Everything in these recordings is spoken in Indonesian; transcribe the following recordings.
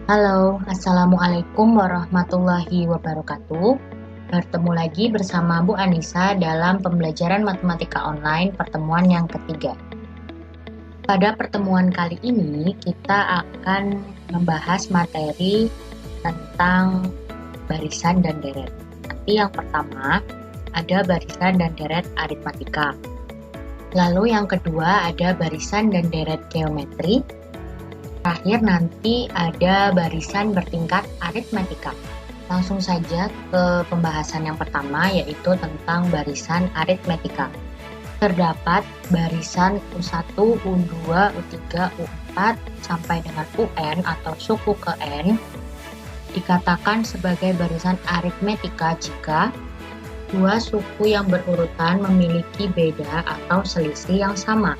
Halo, Assalamualaikum warahmatullahi wabarakatuh. Bertemu lagi bersama Bu Anissa dalam pembelajaran matematika online pertemuan yang ketiga. Pada pertemuan kali ini, kita akan membahas materi tentang barisan dan deret. Nanti yang pertama, ada barisan dan deret aritmatika. Lalu yang kedua, ada barisan dan deret geometri. Terakhir nanti ada barisan bertingkat aritmatika. Langsung saja ke pembahasan yang pertama, yaitu tentang barisan aritmatika. Terdapat barisan U1, U2, U3, U4 sampai dengan UN atau suku ke N dikatakan sebagai barisan aritmatika jika dua suku yang berurutan memiliki beda atau selisih yang sama.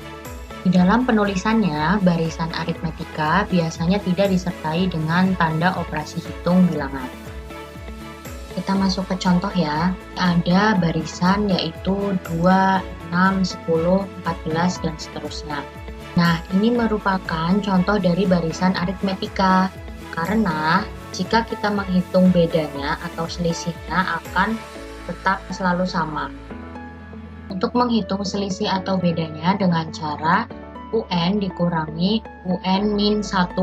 Di dalam penulisannya, barisan aritmatika biasanya tidak disertai dengan tanda operasi hitung bilangan. Kita masuk ke contoh ya. Ada barisan yaitu 2, 6, 10, 14, dan seterusnya. Nah, ini merupakan contoh dari barisan aritmatika. Karena jika kita menghitung bedanya atau selisihnya akan tetap selalu sama. Untuk menghitung selisih atau bedanya dengan cara UN dikurangi UN min 1.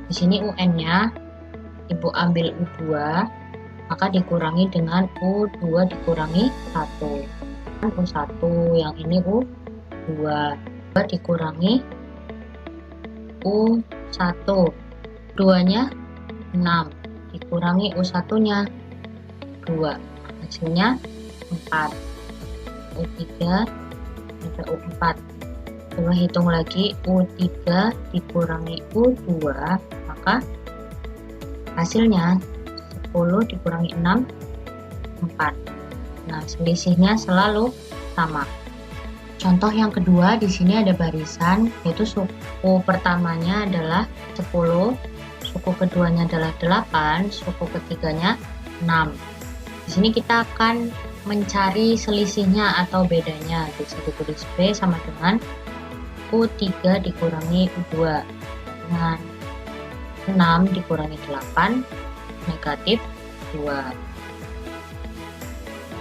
Di sini UN-nya Ibu ambil U2, maka dikurangi dengan U2 dikurangi 1. U1 yang ini U2 dikurangi U1. 2-nya 6, dikurangi U1-nya 2. Hasilnya 4. U3 sampai U4. Coba hitung lagi, U3 dikurangi U2, maka hasilnya 10 dikurangi 6, 4. Nah, selisihnya selalu sama. Contoh yang kedua, di sini ada barisan, yaitu suku pertamanya adalah 10, suku keduanya adalah 8, suku ketiganya 6. Di sini kita akan mencari selisihnya atau bedanya. Bisa ditulis B sama dengan U3 dikurangi U2 dengan 6 dikurangi 8 negatif 2.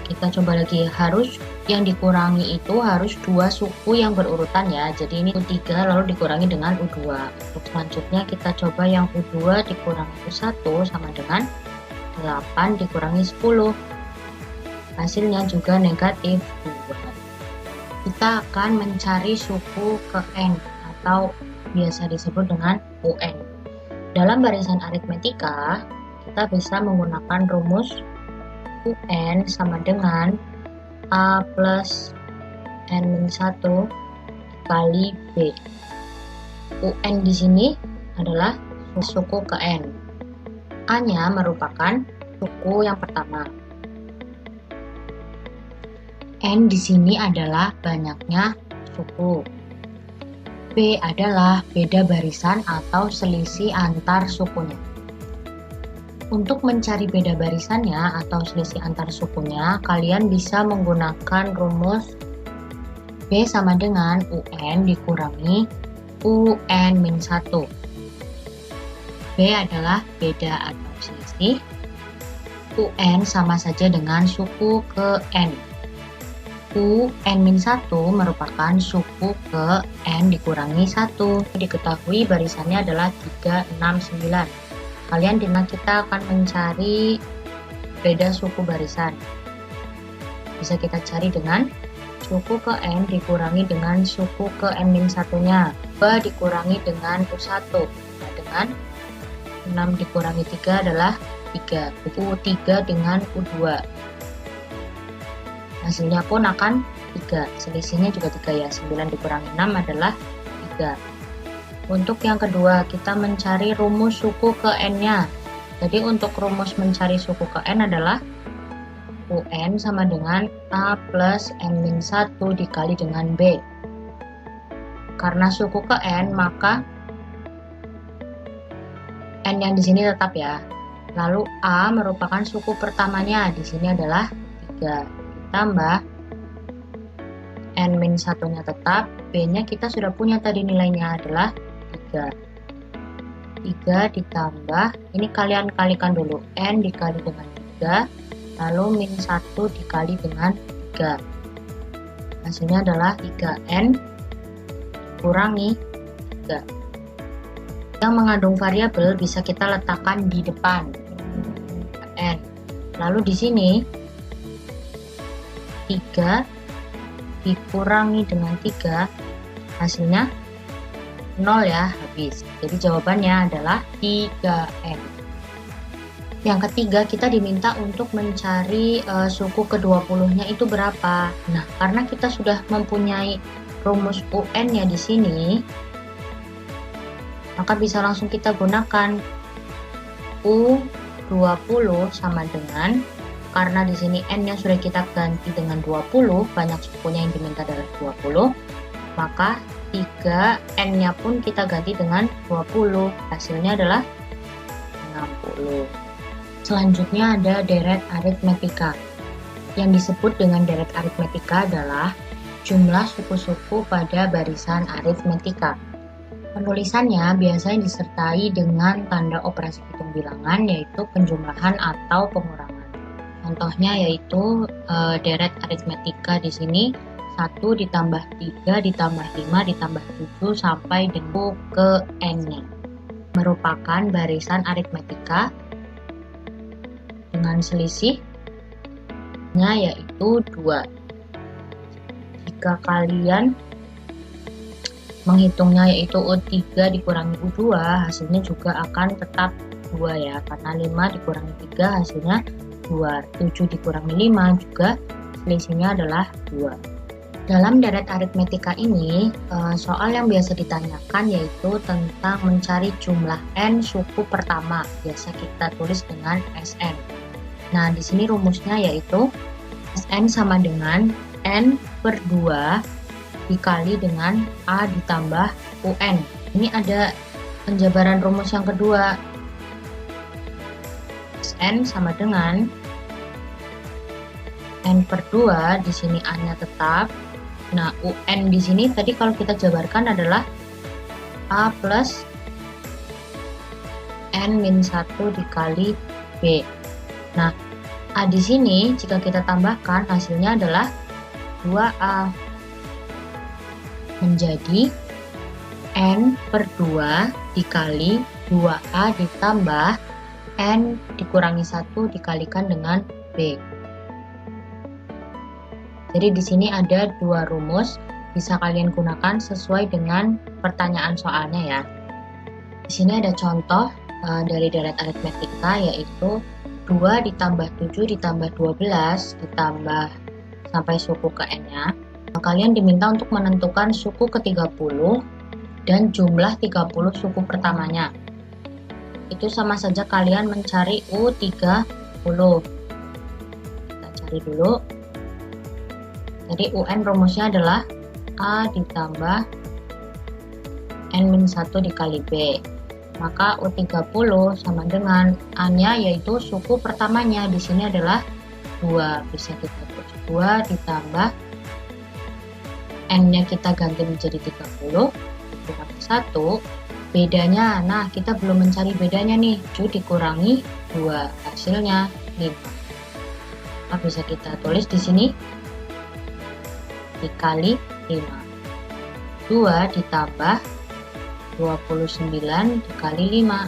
Kita coba lagi, harus yang dikurangi itu harus dua suku yang berurutan ya. Jadi ini U3 lalu dikurangi dengan U2. Untuk selanjutnya kita coba yang U2 dikurangi U1 sama dengan 8 dikurangi 10. Hasilnya juga negatif 2. Kita akan mencari suku ke N atau biasa disebut dengan UN. Dalam barisan aritmatika, kita bisa menggunakan rumus UN sama dengan A plus N-1 kali B. UN di sini adalah suku ke N. A-nya merupakan suku yang pertama. N di sini adalah banyaknya suku. B adalah beda barisan atau selisih antar sukunya. Untuk mencari beda barisannya atau selisih antar sukunya, kalian bisa menggunakan rumus B sama dengan UN dikurangi UN-1. B adalah beda atau selisih. UN sama saja dengan suku ke N. UN-1 merupakan suku ke N dikurangi 1. Diketahui barisannya adalah 3, 6, 9. Kalian dimana kita akan mencari beda suku barisan. Bisa kita cari dengan suku ke N dikurangi dengan suku ke N-1-nya. 2 dikurangi dengan U1. Nah, dengan 6 dikurangi 3 adalah 3. U3 dengan U2. Hasilnya pun akan 3. Selisihnya juga 3 ya. 9 dikurangi 6 adalah 3. Untuk yang kedua, kita mencari rumus suku ke N-nya. Jadi untuk rumus mencari suku ke N adalah UN sama dengan A plus N-1 dikali dengan B. Karena suku ke N, maka N yang di sini tetap ya. Lalu A merupakan suku pertamanya. Di sini adalah 3. Tambah N-1-nya tetap, B-nya kita sudah punya tadi nilainya adalah 3. 3 ditambah, ini kalian kalikan dulu, N dikali dengan 3, lalu min 1 dikali dengan 3. Hasilnya adalah 3N kurangi 3. Yang mengandung variabel bisa kita letakkan di depan, N. Lalu di sini 3 dikurangi dengan 3, hasilnya 0 ya, habis. Jadi jawabannya adalah 3N. Yang ketiga, kita diminta untuk mencari suku ke-20-nya itu berapa. Nah, karena kita sudah mempunyai rumus UN-nya di sini, maka bisa langsung kita gunakan U20 sama dengan, karena di sini N-nya sudah kita ganti dengan 20, banyak sukunya yang diminta adalah 20, maka 3N-nya pun kita ganti dengan 20, hasilnya adalah 60. Selanjutnya ada deret aritmetika. Yang disebut dengan deret aritmetika adalah jumlah suku-suku pada barisan aritmetika. Penulisannya biasanya disertai dengan tanda operasi hitung bilangan, yaitu penjumlahan atau pengurangan. Contohnya yaitu deret aritmetika di sini 1 ditambah 3 ditambah 5 ditambah 7 sampai dengan ke N-nya. Merupakan barisan aritmetika dengan selisihnya yaitu 2. Jika kalian menghitungnya yaitu U3 dikurangi U2, hasilnya juga akan tetap 2 ya, karena 5 dikurangi 3 hasilnya 2, 7 dikurangi 5 juga selisihnya adalah 2. Dalam deret aritmetika ini, soal yang biasa ditanyakan yaitu tentang mencari jumlah N suku pertama, biasa kita tulis dengan Sn. Nah, di sini rumusnya yaitu Sn sama dengan N per 2 dikali dengan A ditambah UN. Ini ada penjabaran rumus yang kedua. Sn sama dengan N per 2, di sini A-nya tetap. Nah, UN di sini tadi kalau kita jabarkan adalah A plus N min 1 dikali B. Nah, A di sini jika kita tambahkan hasilnya adalah 2A. Menjadi N per 2 dikali 2A ditambah N dikurangi 1 dikalikan dengan B. Jadi di sini ada 2 rumus, bisa kalian gunakan sesuai dengan pertanyaan soalnya ya. Di sini ada contoh dari deret aritmetika yaitu 2 ditambah 7 ditambah 12 ditambah sampai suku ke N-nya. Kalian diminta untuk menentukan suku ke-30 dan jumlah 30 suku pertamanya. Itu sama saja kalian mencari U30. Kita cari dulu. Jadi UN rumusnya adalah A ditambah N-1 dikali B. Maka U30 sama dengan A-nya yaitu suku pertamanya. Di sini adalah 2. Bisa kita tulis 2 ditambah N-nya kita ganti menjadi 30 dikurangi 1. Bedanya, nah kita belum mencari bedanya nih. 7 dikurangi 2. Hasilnya 5. Maka bisa kita tulis di sini dikali 5. 2 ditambah 29 dikali 5.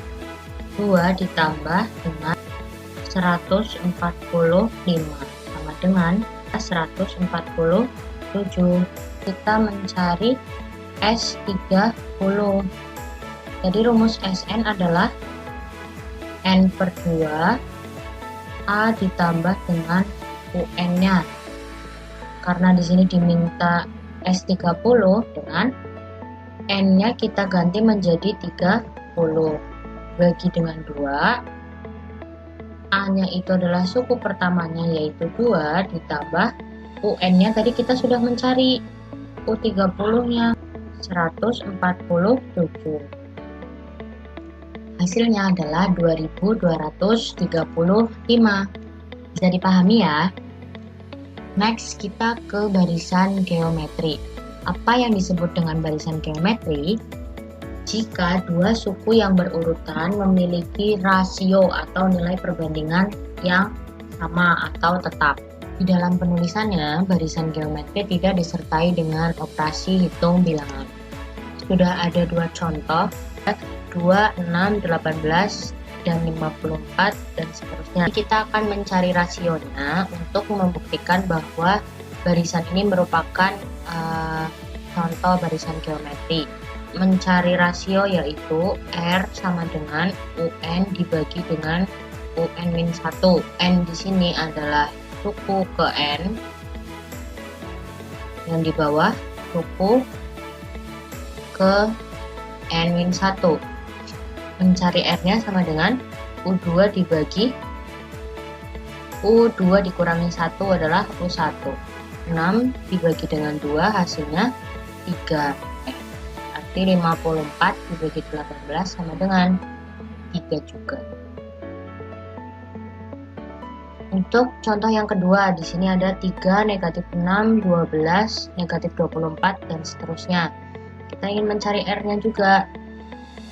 2 ditambah dengan 145 sama dengan 147. Kita mencari S30. Jadi rumus Sn adalah N per 2 A ditambah dengan UN-nya. Karena di sini diminta S30 dengan N-nya kita ganti menjadi 30. Bagi dengan 2. A-nya itu adalah suku pertamanya yaitu 2 ditambah UN-nya tadi kita sudah mencari U30-nya 147. Hasilnya adalah 2235. Bisa dipahami ya? Next, kita ke barisan geometri. Apa yang disebut dengan barisan geometri? jika dua suku yang berurutan memiliki rasio atau nilai perbandingan yang sama atau tetap. Di dalam penulisannya, barisan geometri tidak disertai dengan operasi hitung bilangan. Sudah ada dua contoh, 2, 6, 18, dan 54, dan seterusnya. Kita akan mencari rasionya untuk membuktikan bahwa barisan ini merupakan contoh barisan geometri. Mencari rasio yaitu R sama dengan UN dibagi dengan UN-1. N di sini adalah suku ke N, yang di bawah suku ke N-1. Mencari R-nya sama dengan U2 dibagi U2 dikurangi 1 adalah U1. 6 dibagi dengan 2 hasilnya 3. Arti 54 dibagi 18 sama dengan 3 juga. Untuk contoh yang kedua, di sini ada 3, negatif 6, 12, negatif 24, dan seterusnya. Kita ingin mencari R-nya juga.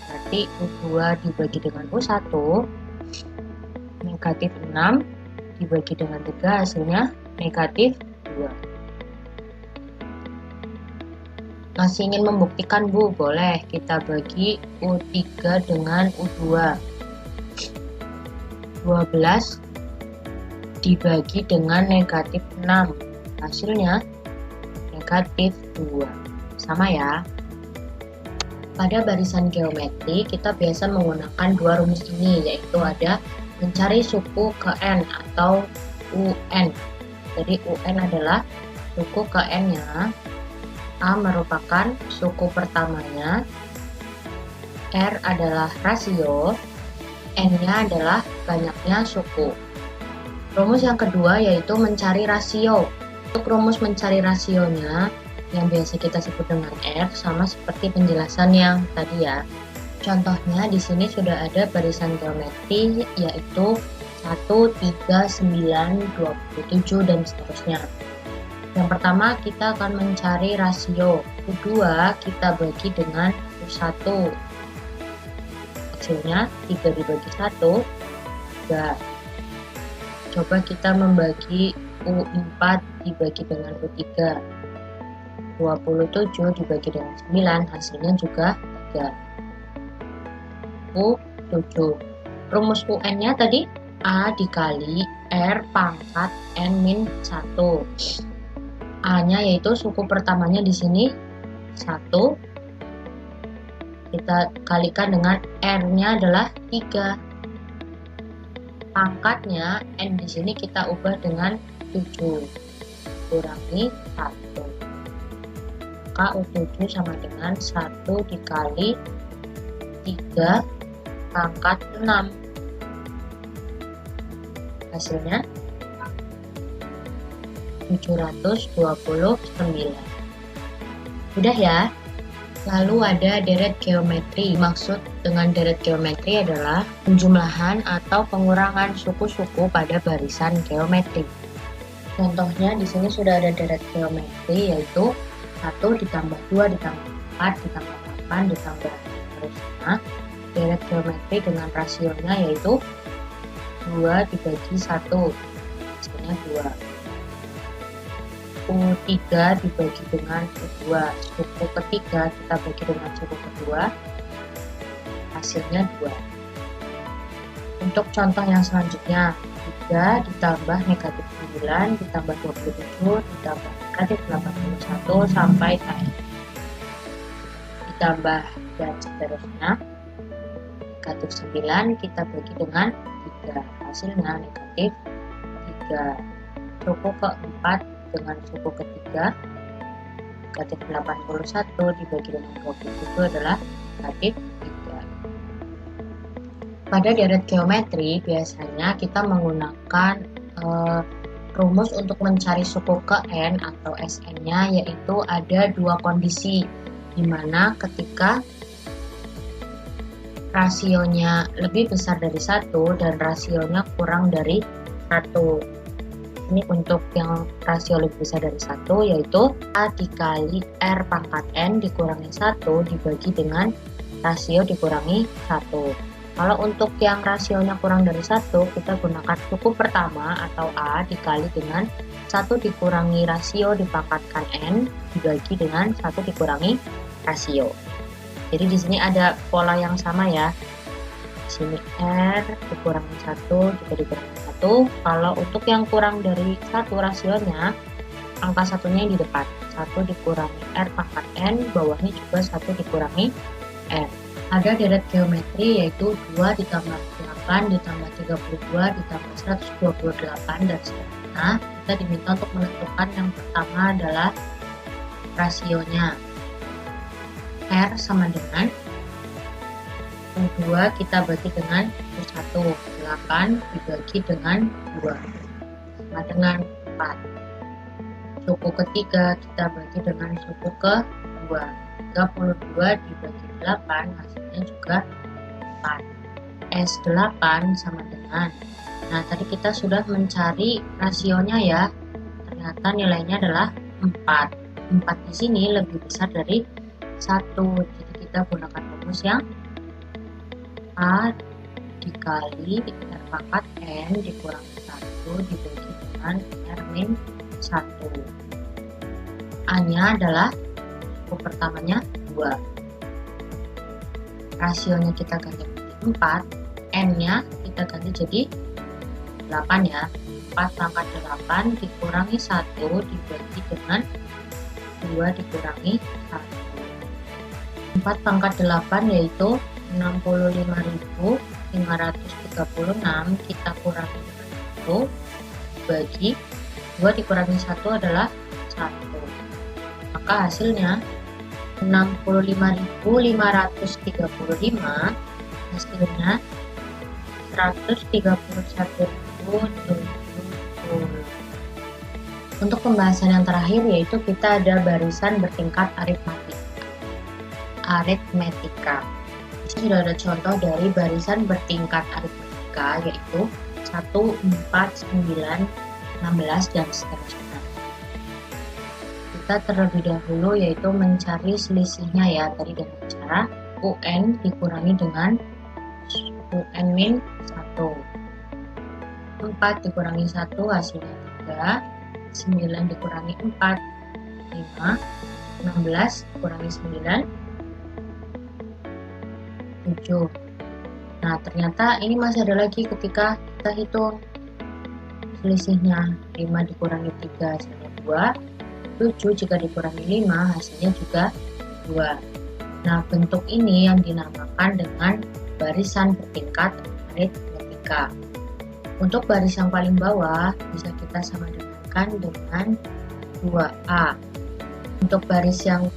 Berarti U2 dibagi dengan U1, negatif 6 dibagi dengan 3 hasilnya negatif 2. Masih ingin membuktikan Bu? Boleh, kita bagi U3 dengan U2. 12 dibagi dengan negatif 6, hasilnya negatif 2. Sama ya. Pada barisan geometri, kita biasa menggunakan dua rumus ini, yaitu ada mencari suku ke N atau UN. Jadi UN adalah suku ke N-nya, A merupakan suku pertamanya, R adalah rasio, N-nya adalah banyaknya suku. Rumus yang kedua yaitu mencari rasio. Untuk rumus mencari rasionya, yang biasa kita sebut dengan R, sama seperti penjelasan yang tadi ya. Contohnya di sini sudah ada barisan geometri yaitu 1, 3, 9, 27, dan seterusnya. Yang pertama kita akan mencari rasio. U2 kita bagi dengan U1. Hasilnya 3 dibagi 1, 3. Coba kita membagi U4 dibagi dengan U3. 27 dibagi dengan 9, hasilnya juga 3. U7. Rumus UN-nya tadi A dikali R pangkat N-1. A-nya yaitu suku pertamanya di sini 1. Kita kalikan dengan R-nya adalah 3. Pangkatnya N di sini kita ubah dengan 7. Kurangi 1. Maka U7 sama dengan 1 dikali 3 pangkat 6. Hasilnya 729. Udah ya. Lalu ada deret geometri. Maksud dengan deret geometri adalah penjumlahan atau pengurangan suku-suku pada barisan geometri. Contohnya di sini sudah ada deret geometri yaitu 1 ditambah 2 ditambah 4 ditambah 8 ditambah terusnya. Deret geometri dengan rasionya yaitu 2 dibagi 1, hasilnya 2. U3 dibagi dengan U2, suku ketiga kita bagi dengan suku kedua, hasilnya 2. Untuk contoh yang selanjutnya, 3 ditambah negatif 9 ditambah 27 ditambah negatif 81 sampai tadi ditambah dan seterusnya. Negatif 9 kita bagi dengan 3, hasilnya negatif 3. Suku keempat dengan suku ketiga, negatif 81 dibagi dengan 27 adalah negatif 3. Pada deret geometri biasanya kita menggunakan rumus untuk mencari suku ke N atau Sn-nya, yaitu ada dua kondisi, di mana ketika rasionya lebih besar dari 1 dan rasionya kurang dari 1. Ini untuk yang rasio lebih besar dari 1 yaitu A dikali R pangkat N dikurangi 1 dibagi dengan rasio dikurangi 1. Kalau untuk yang rasionya kurang dari 1, kita gunakan suku pertama atau A dikali dengan 1 dikurangi rasio dipangkatkan N dibagi dengan 1 dikurangi rasio. Jadi di sini ada pola yang sama ya. Di sini R dikurangi 1 juga dikurangi 1. Kalau untuk yang kurang dari 1 rasionya, angka satunya yang di depan. 1 dikurangi R pangkat N, bawahnya juga 1 dikurangi R. Ada deret geometri yaitu 2 ditambah 8 ditambah 32 ditambah 128 dan seterusnya. Kita diminta untuk menentukan yang pertama adalah rasionya. R sama dengan U2 kita bagi dengan U1. 8 dibagi dengan 2 sama dengan 4. Suku ketiga kita bagi dengan suku kedua. 32 dibagi 8 hasilnya juga 4. S8 sama dengan, nah tadi kita sudah mencari rasionya ya, ternyata nilainya adalah 4. 4 di sini lebih besar dari 1, jadi kita gunakan rumus yang A dikali R pangkat N dikurangi 1 dibagi dengan R min 1. A nya adalah suku pertamanya 2. Rasionya kita ganti menjadi 4, N nya kita ganti jadi 8 ya. 4 pangkat 8 dikurangi 1 dibagi dengan 2 dikurangi 1. 4 pangkat 8 yaitu 65.536 kita kurangi dengan 1 bagi 2 dikurangi 1 adalah 1. Maka hasilnya 65.535 hasilnya 131.070. Untuk pembahasan yang terakhir yaitu kita ada barisan bertingkat aritmetika. Di sini sudah ada contoh dari barisan bertingkat aritmetika yaitu 1, 4, 9, 16 dan seterusnya. Kita terlebih dahulu yaitu mencari selisihnya ya, tadi dengan cara UN dikurangi dengan UN min 1. 4 dikurangi 1 hasilnya 3, 9 dikurangi 4 5, 16 dikurangi 9 7. Nah ternyata ini masih ada lagi ketika kita hitung selisihnya. 5 dikurangi 3 hasilnya 2, 7 jika dikurangi 5 hasilnya juga 2. Nah bentuk ini yang dinamakan dengan barisan bertingkat aritmetika. Untuk baris yang paling bawah bisa kita sama dengankan dengan 2A. Untuk baris yang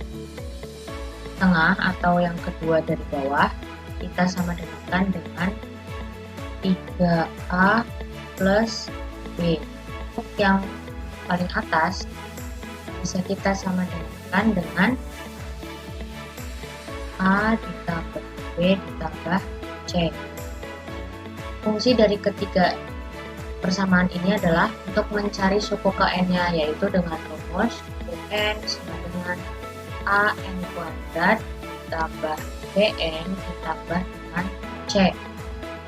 tengah atau yang kedua dari bawah kita sama dengankan dengan 3A plus B. Untuk yang paling atas bisa kita sama dengankan dengan A ditambah B ditambah C. Fungsi dari ketiga persamaan ini adalah untuk mencari suku ke N-nya, yaitu dengan rumus UN sama dengan AN kuadrat ditambah BN ditambah dengan C.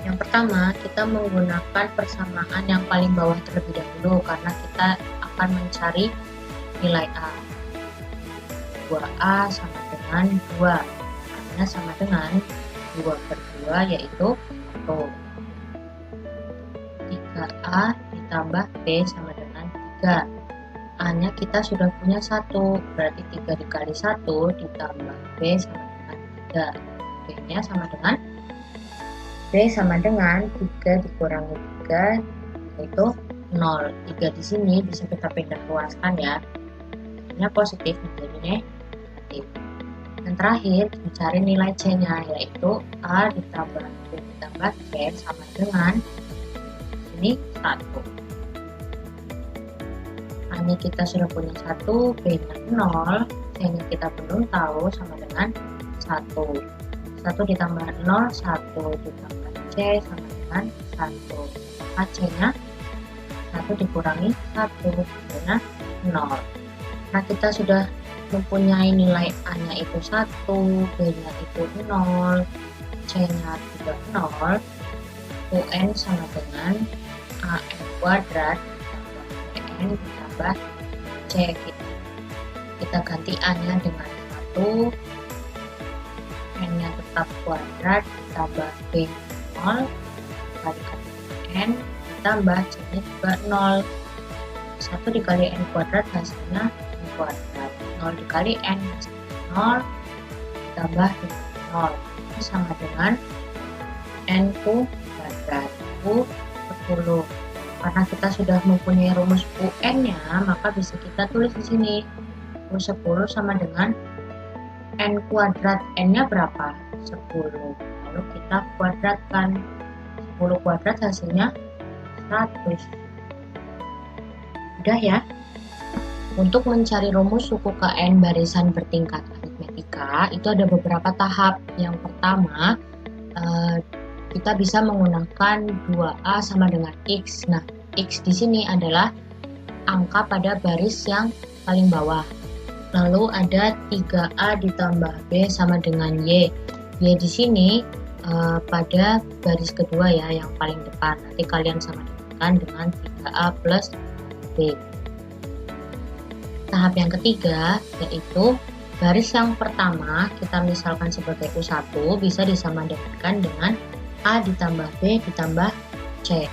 Yang pertama, kita menggunakan persamaan yang paling bawah terlebih dahulu karena kita akan mencari nilai A. 2A sama dengan 2. A-nya sama dengan 2 per 2 yaitu 1. 3A ditambah B sama dengan 3. A-nya kita sudah punya 1, berarti 3 dikali 1 ditambah B sama dengan 3. B-nya sama dengan B sama dengan 3 dikurangi 3 yaitu 0. 3 di sini bisa kita pindah luaskan ya. Nya positif menjadi negatif. Dan terakhir mencari nilai C-nya yaitu A ditambah B ditambah C sama dengan ini 1. A-nya kita sudah punya 1, B-nya 0, C-nya kita belum tahu sama dengan 1. 1 ditambah 0, 1 ditambah C sama dengan 1. Maka C-nya 1 dikurangi 1 hasilnya 0. Nah kita sudah mempunyai nilai A-nya itu 1, B-nya itu 0, C-nya juga 0, UN sama dengan AN kuadrat BN ditambah C. Kita ganti A-nya dengan 1, N-nya tetap kuadrat ditambah B 0, dikalikan N ditambah C-nya juga 0. 1 dikali N kuadrat hasilnya N kuadrat. 0 dikali N hasilnya 0 ditambah dengan 0. Ini sama dengan N kuadrat U 10. Karena kita sudah mempunyai rumus UN-nya, maka bisa kita tulis di sini. U 10 sama dengan N kuadrat. N-nya berapa? 10. Lalu kita kuadratkan. 10 kuadrat hasilnya 100. Udah ya. Untuk mencari rumus suku KN barisan bertingkat aritmetika, itu ada beberapa tahap. Yang pertama, kita bisa menggunakan 2A sama dengan X. Nah, X di sini adalah angka pada baris yang paling bawah. Lalu ada 3A ditambah B sama dengan Y. Y di sini pada baris kedua ya, yang paling depan. Nanti kalian samakan dengan 3A plus B. Tahap yang ketiga yaitu baris yang pertama kita misalkan sebagai U1 bisa disamakan dengan A ditambah B ditambah C.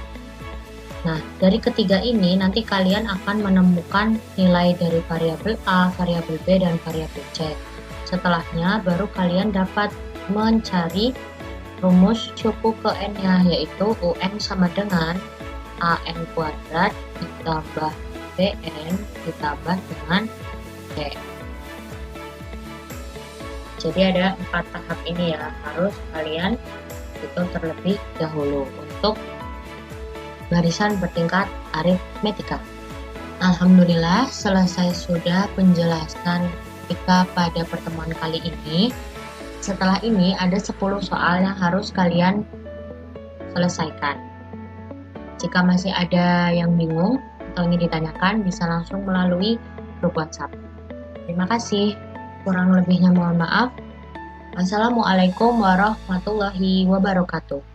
Nah, dari ketiga ini nanti kalian akan menemukan nilai dari variabel A, variabel B, dan variabel C. Setelahnya baru kalian dapat mencari rumus suku ke N-nya, yaitu UN sama dengan AN kuadrat ditambah BN ditambah dengan C. Jadi ada 4 tahap ini ya, harus kalian hitung terlebih dahulu untuk barisan bertingkat aritmetika. Alhamdulillah selesai sudah penjelasan kita pada pertemuan kali ini. Setelah ini ada 10 soal yang harus kalian selesaikan. Jika masih ada yang bingung atau ingin ditanyakan, bisa langsung melalui grup WhatsApp. Terima kasih. Kurang lebihnya mohon maaf. Wassalamualaikum warahmatullahi wabarakatuh.